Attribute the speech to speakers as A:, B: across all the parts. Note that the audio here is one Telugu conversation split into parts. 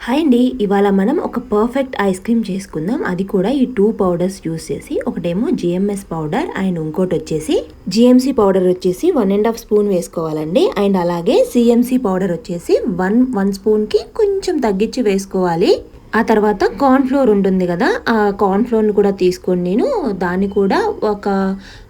A: హాయ్ అండి. ఇవాళ మనం ఒక పర్ఫెక్ట్ ఐస్ క్రీమ్ చేసుకుందాం. అది కూడా ఈ 2 పౌడర్స్ యూస్ చేసి, ఒకటేమో జిఎంఎస్ పౌడర్ అండ్ ఇంకోటి వచ్చేసి జిఎంసి పౌడర్ వచ్చేసి 1.5 స్పూన్ వేసుకోవాలండి. అండ్ అలాగే సిఎంసి పౌడర్ వచ్చేసి 1 స్పూన్కి కొంచెం తగ్గించి వేసుకోవాలి. ఆ తర్వాత కార్న్ ఫ్లోర్ ఉంటుంది కదా, ఆ కార్న్ ఫ్లోర్ని కూడా తీసుకొని నేను దాన్ని కూడా ఒక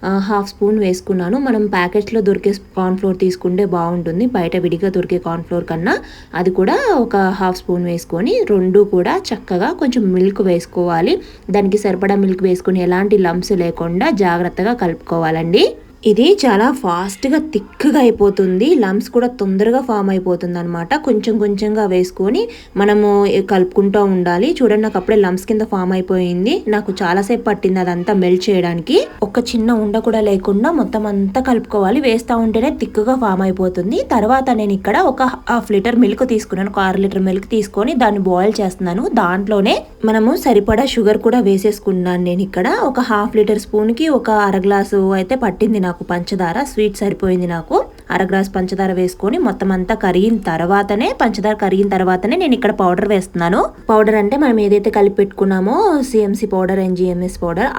A: 1/2 స్పూన్ వేసుకున్నాను. మనం ప్యాకెట్స్లో దొరికే కార్న్ ఫ్లోర్ తీసుకుంటే బాగుంటుంది, బయట విడిగా దొరికే కార్న్ ఫ్లోర్ కన్నా. అది కూడా ఒక 1/2 స్పూన్ వేసుకొని రెండు కూడా చక్కగా కొంచెం మిల్క్ వేసుకోవాలి. దానికి సరిపడా మిల్క్ వేసుకొని ఎలాంటి లంప్స్ లేకుండా జాగ్రత్తగా కలుపుకోవాలండి. ఇది చాలా ఫాస్ట్గా థిక్గా అయిపోతుంది, లమ్స్ కూడా తొందరగా ఫామ్ అయిపోతుంది అనమాట. కొంచెం కొంచెంగా వేసుకొని మనము కలుపుకుంటూ ఉండాలి. చూడండి, నాకు అప్పుడే లమ్స్ కింద ఫామ్ అయిపోయింది. నాకు చాలాసేపు పట్టింది అదంతా మెల్ట్ చేయడానికి. ఒక చిన్న ఉండ కూడా లేకుండా మొత్తం అంతా కలుపుకోవాలి. వేస్తూ ఉంటేనే థిక్గా ఫామ్ అయిపోతుంది. తర్వాత నేను ఇక్కడ ఒక 1/2 లీటర్ మిల్క్ తీసుకున్నాను. ఒక 6 లీటర్ మిల్క్ తీసుకొని దాన్ని బాయిల్ చేస్తున్నాను. దాంట్లోనే మనము సరిపడా షుగర్ కూడా వేసేసుకున్నాను. నేను ఇక్కడ ఒక 1/2 లీటర్ స్పూన్కి ఒక 1/2 గ్లాసు అయితే పట్టింది నాకు పంచదార. స్వీట్ సరిపోయింది నాకు. 1/2 గ్లాస్ పంచదార వేసుకొని మొత్తం అంతా కరిగిన తర్వాతనే నేను ఇక్కడ పౌడర్ వేస్తున్నాను. పౌడర్ అంటే మనం ఏదైతే కలిపి పెట్టుకున్నామో CMC powder and GMS powder,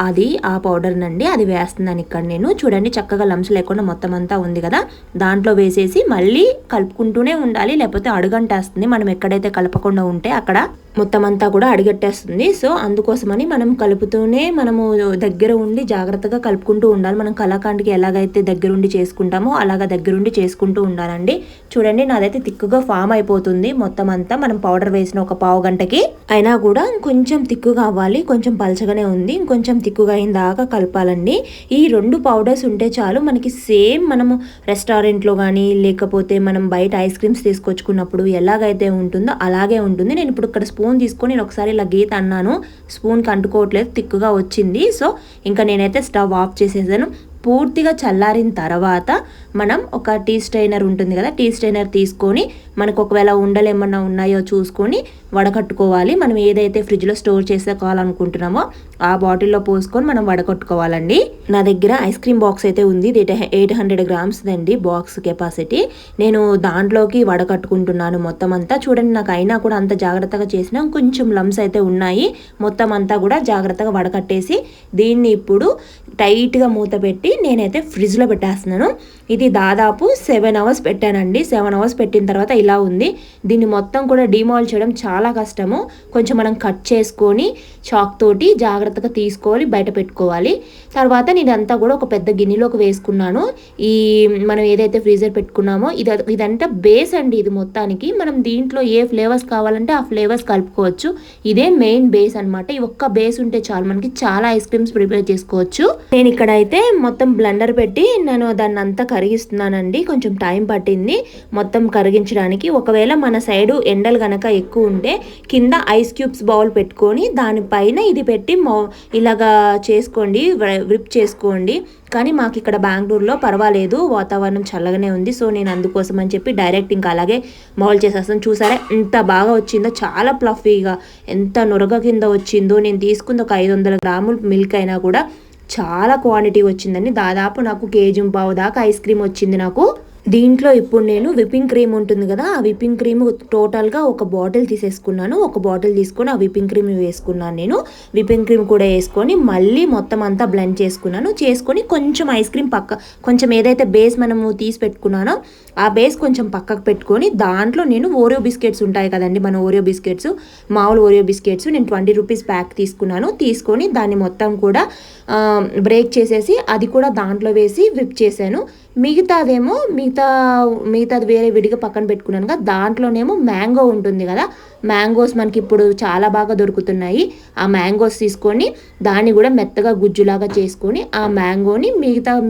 A: ఆ పౌడర్ నండి, అది వేస్తున్నాను ఇక్కడ నేను. చూడండి, చక్కగా లంప్స్ లేకుండా మొత్తం అంతా ఉంది కదా, దాంట్లో వేసేసి మళ్ళీ కలుపుకుంటూనే ఉండాలి, లేకపోతే అడుగంటేస్తుంది. మనం ఎక్కడైతే కలపకుండా ఉంటే అక్కడ మొత్తం అంతా కూడా అడిగట్టేస్తుంది. సో అందుకోసమని మనం కలుపుతూనే మనము దగ్గర ఉండి జాగ్రత్తగా కలుపుకుంటూ ఉండాలి. మనం కలాకండ్కి ఎలాగైతే దగ్గరుండి చేసుకుంటామో అలాగా దగ్గరుండి చేసుకుంటూ ఉండాలండి. చూడండి, నాదైతే తిక్కుగా ఫామ్ అయిపోతుంది మొత్తం అంతా. మనం పౌడర్ వేసిన ఒక పావు గంటకి అయినా కూడా కొంచెం తిక్కుగా అవ్వాలి. కొంచెం పలచగానే ఉంది, ఇంకొంచెం తిక్కుగా అయిన దాకా కలపాలండి. ఈ 2 పౌడర్స్ ఉంటే చాలు మనకి. సేమ్ మనము రెస్టారెంట్లో కానీ లేకపోతే మనం బయట ఐస్ క్రీమ్స్ తీసుకొచ్చుకున్నప్పుడు ఎలాగైతే ఉంటుందో అలాగే ఉంటుంది. నేను ఇప్పుడు ఇక్కడ స్పూన్ తీసుకొని నేను ఒకసారి ఇలా గీత అన్నాను, స్పూన్కి అంటుకోవట్లేదు, తిక్కుగా వచ్చింది. సో ఇంకా నేనైతే స్టవ్ ఆఫ్ చేసేసాను. పూర్తిగా చల్లారిన తర్వాత మనం ఒక టీ స్ట్రైనర్ ఉంటుంది కదా, టీ స్ట్రైనర్ తీసుకొని మనకు ఒకవేళ ఉండలు ఏమన్నా ఉన్నాయో చూసుకొని వడకట్టుకోవాలి. మనం ఏదైతే ఫ్రిడ్జ్లో స్టోర్ చేసుకోవాలనుకుంటున్నామో ఆ బాటిల్లో పోసుకొని మనం వడకట్టుకోవాలండి. నా దగ్గర ఐస్ క్రీమ్ బాక్స్ అయితే ఉంది. ఇది 800 గ్రామ్స్ అండి బాక్స్ కెపాసిటీ. నేను దాంట్లోకి వడకట్టుకుంటున్నాను మొత్తం అంతా. చూడండి, నాకు అయినా కూడా అంత జాగ్రత్తగా చేసినా కొంచెం లమ్స్ అయితే ఉన్నాయి. మొత్తం అంతా కూడా జాగ్రత్తగా వడకట్టేసి దీన్ని ఇప్పుడు టైట్గా మూత పెట్టి నేనైతే ఫ్రిడ్జ్లో పెట్టేస్తున్నాను. ఇది దాదాపు 7 అవర్స్ పెట్టానండి. 7 అవర్స్ పెట్టిన తర్వాత ఇలా ఉంది. దీన్ని మొత్తం కూడా డిమాల్ చేయడం చాలా కష్టము. కొంచెం మనం కట్ చేసుకొని చాక్ తోటి జాగ్రత్తగా తీసుకోవాలి, బయట పెట్టుకోవాలి. తర్వాత నేను అంతా కూడా ఒక పెద్ద గిన్నెలోకి వేసుకున్నాను. ఈ మనం ఏదైతే ఫ్రీజర్ పెట్టుకున్నామో ఇదంతా బేస్ అండి. ఇది మొత్తానికి మనం దీంట్లో ఏ ఫ్లేవర్స్ కావాలంటే ఆ ఫ్లేవర్స్ కలుపుకోవచ్చు. ఇదే మెయిన్ బేస్ అనమాట. ఈ ఒక్క బేస్ ఉంటే చాలు, మనకి చాలా ఐస్ క్రీమ్స్ ప్రిపేర్ చేసుకోవచ్చు. నేను ఇక్కడ అయితే మొత్తం బ్లెండర్ పెట్టి నేను దాన్ని అంతా కరిగిస్తున్నానండి. కొంచెం టైం పట్టింది మొత్తం కరిగించడానికి. ఒకవేళ మన సైడు ఎండలు గనక ఎక్కువ ఉంటే కింద ఐస్ క్యూబ్స్ బౌల్ పెట్టుకొని దానిపైన ఇది పెట్టి ఇలాగా చేసుకోండి, విప్ చేసుకోండి. కానీ మాకు ఇక్కడ బెంగళూరులో పర్వాలేదు, వాతావరణం చల్లగానే ఉంది. సో నేను అందుకోసం అని చెప్పి డైరెక్ట్ ఇంకా అలాగే మౌల్డ్ చేసేస్తాను. చూసారా ఎంత బాగా వచ్చిందో, చాలా ప్లఫీగా, ఎంత నురగ కింద వచ్చిందో. నేను తీసుకుంది ఒక 500 గ్రాముల మిల్క్ అయినా కూడా చాలా క్వాంటిటీ వచ్చిందండి. దాదాపు నాకు 1.5 కేజీ దాకా ఐస్ క్రీమ్ వచ్చింది నాకు. దీంట్లో ఇప్పుడు నేను విప్పింగ్ క్రీమ్ ఉంటుంది కదా, ఆ విప్పింగ్ క్రీమ్ టోటల్గా ఒక బాటిల్ తీసేసుకున్నాను. ఒక బాటిల్ తీసుకొని ఆ విప్పింగ్ క్రీమ్ వేసుకున్నాను నేను. విప్పింగ్ క్రీమ్ కూడా వేసుకొని మళ్ళీ మొత్తం అంతా బ్లెండ్ చేసుకొని కొంచెం ఐస్ క్రీమ్ కొంచెం ఏదైతే బేస్ మనము తీసి పెట్టుకున్నానో ఆ బేస్ కొంచెం పక్కకు పెట్టుకొని దాంట్లో నేను ఓరియో బిస్కెట్స్ ఉంటాయి కదండి, మన ఓరియో బిస్కెట్స్, మామూలు ఓరియో బిస్కెట్స్ నేను 20 రూపీస్ ప్యాక్ తీసుకున్నాను. తీసుకొని దాన్ని మొత్తం కూడా బ్రేక్ చేసేసి అది కూడా దాంట్లో వేసి విప్ చేశాను. మిగతాది వేరే విడిగా పక్కన పెట్టుకున్నాను కదా, దాంట్లోనేమో మ్యాంగో ఉంటుంది కదా, మ్యాంగోస్ మనకి ఇప్పుడు చాలా బాగా దొరుకుతున్నాయి. ఆ మ్యాంగోస్ తీసుకొని దాన్ని కూడా మెత్తగా గుజ్జులాగా చేసుకొని ఆ మ్యాంగోని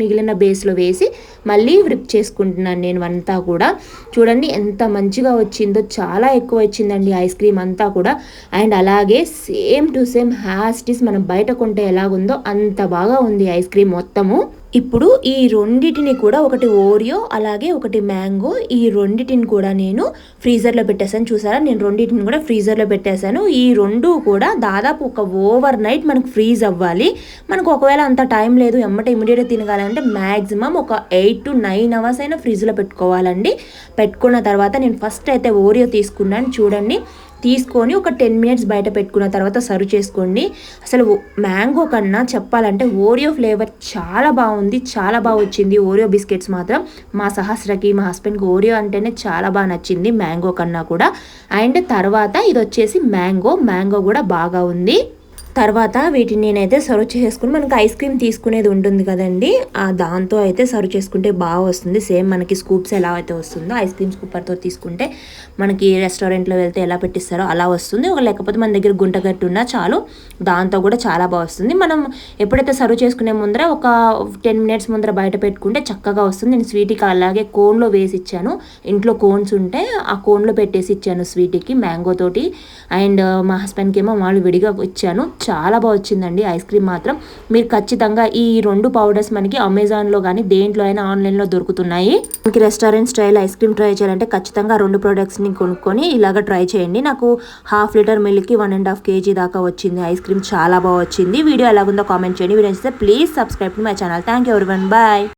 A: మిగిలిన బేస్లో వేసి మళ్ళీ విప్ చేసుకుంటున్నాను నేను అంతా కూడా. చూడండి ఎంత మంచిగా వచ్చిందో, చాలా ఎక్కువ వచ్చిందండి ఐస్ క్రీమ్ అంతా కూడా. అండ్ అలాగే same to same has it is మనం బయట కొంటే ఎలాగుందో అంత బాగా ఉంది ఐస్ క్రీమ్ మొత్తము. ఇప్పుడు ఈ రెండిటిని కూడా, ఒకటి ఓరియో అలాగే ఒకటి మ్యాంగో, ఈ రెండిటిని కూడా నేను ఫ్రీజర్లో పెట్టేసాను. చూసారా, నేను రెండిటిని కూడా ఫ్రీజర్లో పెట్టేశాను. ఈ రెండు కూడా దాదాపు ఒక ఓవర్ నైట్ మనకు ఫ్రీజ్ అవ్వాలి. మనకు ఒకవేళ అంత టైం లేదు, ఇమీడియట్గా తినగాలంటే మ్యాక్సిమం ఒక 8 to 9 అవర్స్ అయినా ఫ్రిడ్జ్లో పెట్టుకోవాలండి. పెట్టుకున్న తర్వాత నేను ఫస్ట్ అయితే ఓరియో తీసుకున్నాను. చూడండి తీసుకొని ఒక 10 మినిట్స్ బయట పెట్టుకున్న తర్వాత సర్వ్ చేసుకోండి. అసలు మ్యాంగో కన్నా చెప్పాలంటే ఓరియో ఫ్లేవర్ చాలా బాగుంది, చాలా బాగా వచ్చింది. ఓరియో బిస్కెట్స్ మాత్రం మా సహస్రకి, మా హస్బెండ్కి ఓరియో అంటేనే చాలా బాగా నచ్చింది మ్యాంగో కన్నా కూడా. అండ్ తర్వాత ఇది వచ్చేసి మ్యాంగో కూడా బాగా ఉంది. తర్వాత వీటిని నేనైతే సర్వ్ చేసుకుని, మనకి ఐస్ క్రీమ్ తీసుకునేది ఉంటుంది కదండి, దాంతో అయితే సర్వ్ చేసుకుంటే బాగా వస్తుంది. సేమ్ మనకి స్కూప్స్ ఎలా అయితే వస్తుందో ఐస్ క్రీమ్ స్కూపర్తో తీసుకుంటే మనకి రెస్టారెంట్లో వెళ్తే ఎలా పెట్టిస్తారో అలా వస్తుంది. లేకపోతే మన దగ్గర గుంటగట్టు ఉన్నా చాలు, దాంతో కూడా చాలా బాగా వస్తుంది. మనం ఎప్పుడైతే సర్వ్ చేసుకునే ముందర ఒక 10 మినిట్స్ ముందర బయట పెట్టుకుంటే చక్కగా వస్తుంది. నేను స్వీట్కి అలాగే కోన్లో వేసి ఇచ్చాను, ఇంట్లో కోన్స్ ఉంటే ఆ కోన్లో పెట్టేసి ఇచ్చాను స్వీట్కి మ్యాంగో తోటి. అండ్ మా హస్బెండ్కి ఏమో వాళ్ళు విడిగా ఇచ్చాను. చాలా బాగా వచ్చిందండి ఐస్ క్రీమ్ మాత్రం. మీరు ఖచ్చితంగా ఈ 2 పౌడర్స్ మనకి అమెజాన్లో కానీ దేంట్లో అయినా ఆన్లైన్లో దొరుకుతున్నాయి. మనకి restaurant style ice cream try చేయాలంటే ఖచ్చితంగా 2 ప్రోడక్ట్స్ని కొనుక్కొని ఇలాగ ట్రై చేయండి. నాకు 1/2 లీటర్ మిల్క్కి 1.5 kg దాకా వచ్చింది ఐస్ క్రీమ్, చాలా బాగా వచ్చింది. వీడియో ఎలాగుందో కామెంట్ చేయండి. వీడియో నచ్చితే please subscribe to my channel. Thank you everyone, bye.